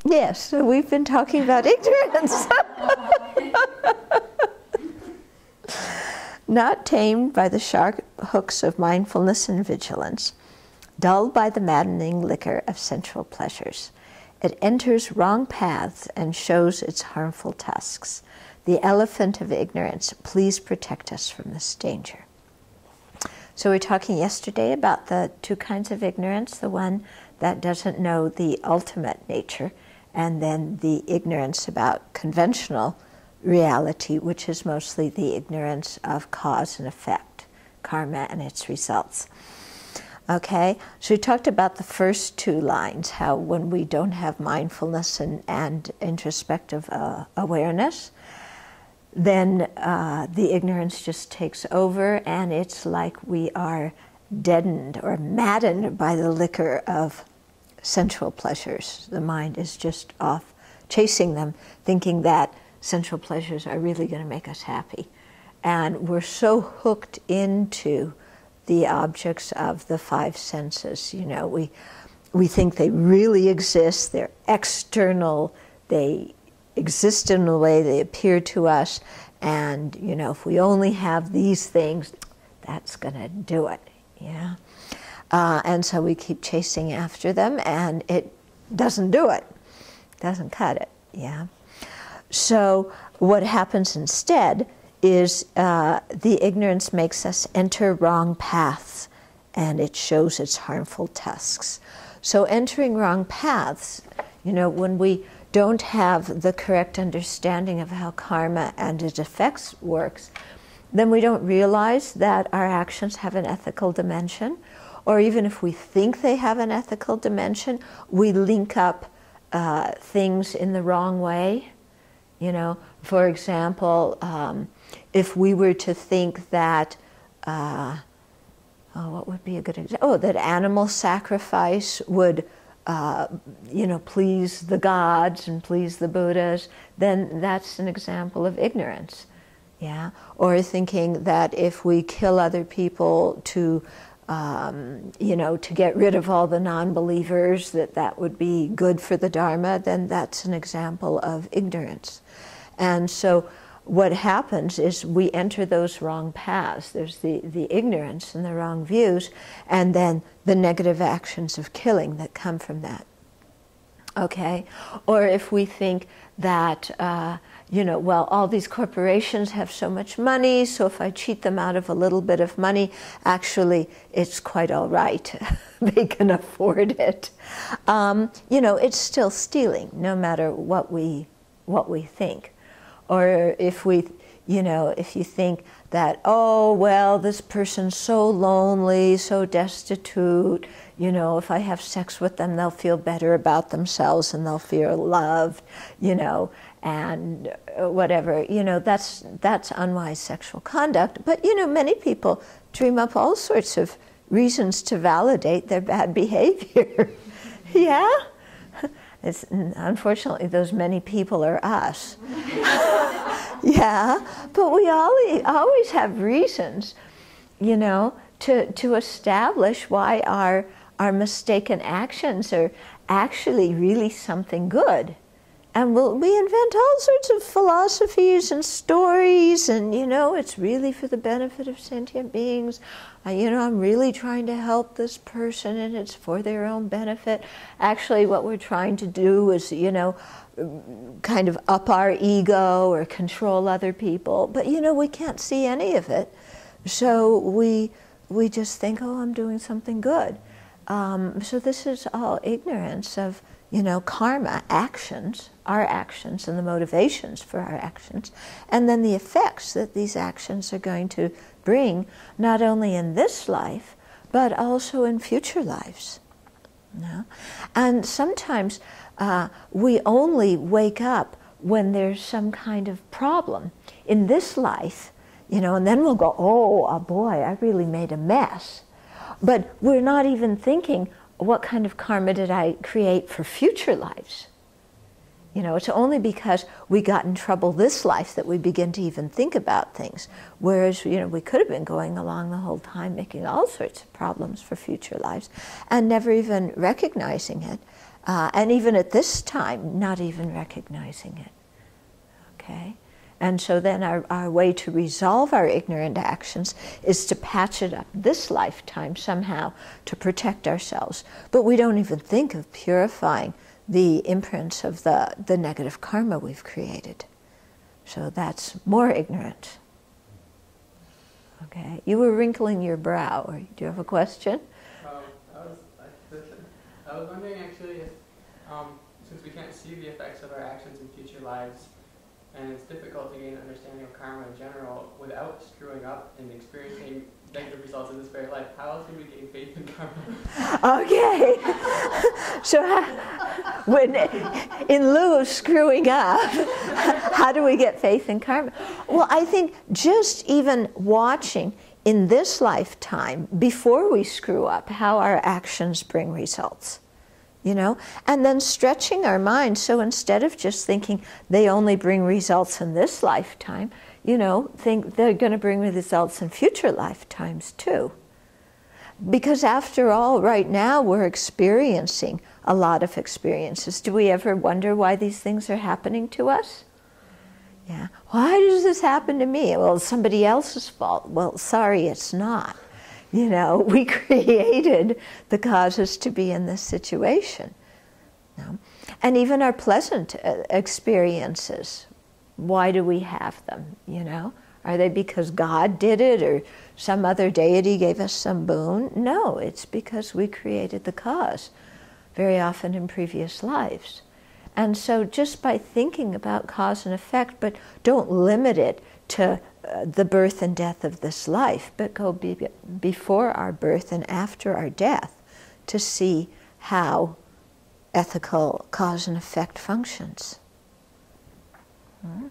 Yes, so we've been talking about ignorance. Not tamed by the sharp hooks of mindfulness and vigilance, dulled by the maddening liquor of sensual pleasures, it enters wrong paths and shows its harmful tusks. The elephant of ignorance, please protect us from this danger. So we were talking yesterday about the two kinds of ignorance, the one that doesn't know the ultimate nature, and then the ignorance about conventional reality, which is mostly the ignorance of cause and effect, karma and its results. Okay, so we talked about the first two lines, how when we don't have mindfulness and introspective awareness, then the ignorance just takes over, and it's like we are deadened or maddened by the liquor of sensual pleasures. The mind is just off chasing them, thinking that sensual pleasures are really going to make us happy. And we're so hooked into the objects of the five senses. You know, we think they really exist, they're external, they exist in a way, they appear to us, and you know, if we only have these things, that's going to do it. Yeah. And so we keep chasing after them, and it doesn't do it, doesn't cut it. Yeah. So what happens instead is the ignorance makes us enter wrong paths, and it shows its harmful tusks. So entering wrong paths, you know, when we don't have the correct understanding of how karma and its effects works, then we don't realize that our actions have an ethical dimension, or even if we think they have an ethical dimension, we link up things in the wrong way. You know, for example, if we were to think that, what would be a good example? Oh, that animal sacrifice would, you know, please the gods and please the Buddhas, then that's an example of ignorance. Yeah, or thinking that if we kill other people to, you know, to get rid of all the non-believers, that would be good for the Dharma, then that's an example of ignorance. And so what happens is we enter those wrong paths. There's the ignorance and the wrong views, and then the negative actions of killing that come from that. Okay? Or if we think that, you know, well, all these corporations have so much money, so if I cheat them out of a little bit of money, actually it's quite all right. They can afford it. You know, it's still stealing, no matter what we think. Or if we, you know, if you think that, oh, well, this person's so lonely, so destitute, you know, if I have sex with them, they'll feel better about themselves and they'll feel loved, you know, and whatever, you know, that's unwise sexual conduct. But, you know, many people dream up all sorts of reasons to validate their bad behavior. Yeah? Unfortunately, those many people are us. Yeah, but we always have reasons, you know, to establish why our mistaken actions are actually really something good. And we invent all sorts of philosophies and stories, and, you know, it's really for the benefit of sentient beings. You know, I'm really trying to help this person, and it's for their own benefit. Actually, what we're trying to do is, you know, kind of up our ego or control other people. But, you know, we can't see any of it. So we just think, oh, I'm doing something good. So this is all ignorance of, you know, karma, actions, our actions and the motivations for our actions, and then the effects that these actions are going to bring, not only in this life, but also in future lives. You know? And sometimes we only wake up when there's some kind of problem in this life, you know, and then we'll go, oh boy, I really made a mess. But we're not even thinking, what kind of karma did I create for future lives? You know, it's only because we got in trouble this life that we begin to even think about things. Whereas, you know, we could have been going along the whole time making all sorts of problems for future lives and never even recognizing it. And even at this time, not even recognizing it. Okay? And so then our way to resolve our ignorant actions is to patch it up this lifetime somehow to protect ourselves. But we don't even think of purifying the imprints of the negative karma we've created. So that's more ignorant. Okay, you were wrinkling your brow. Do you have a question? I was wondering actually if, since we can't see the effects of our actions in future lives, and it's difficult to gain an understanding of karma in general without screwing up and experiencing negative results in this very life, how else can we gain faith in karma? Okay. So when, in lieu of screwing up, how do we get faith in karma? Well, I think just even watching in this lifetime, before we screw up, how our actions bring results. You know, and then stretching our minds, so instead of just thinking they only bring results in this lifetime, you know, think they're going to bring results in future lifetimes too. Because after all, right now we're experiencing a lot of experiences. Do we ever wonder why these things are happening to us? Yeah. Why does this happen to me? Well, it's somebody else's fault. Well, sorry, it's not. You know, we created the causes to be in this situation. You know? And even our pleasant experiences, why do we have them, you know? Are they because God did it or some other deity gave us some boon? No, it's because we created the cause, very often in previous lives. And so just by thinking about cause and effect, but don't limit it to the birth and death of this life, but go before our birth and after our death to see how ethical cause and effect functions. Hmm?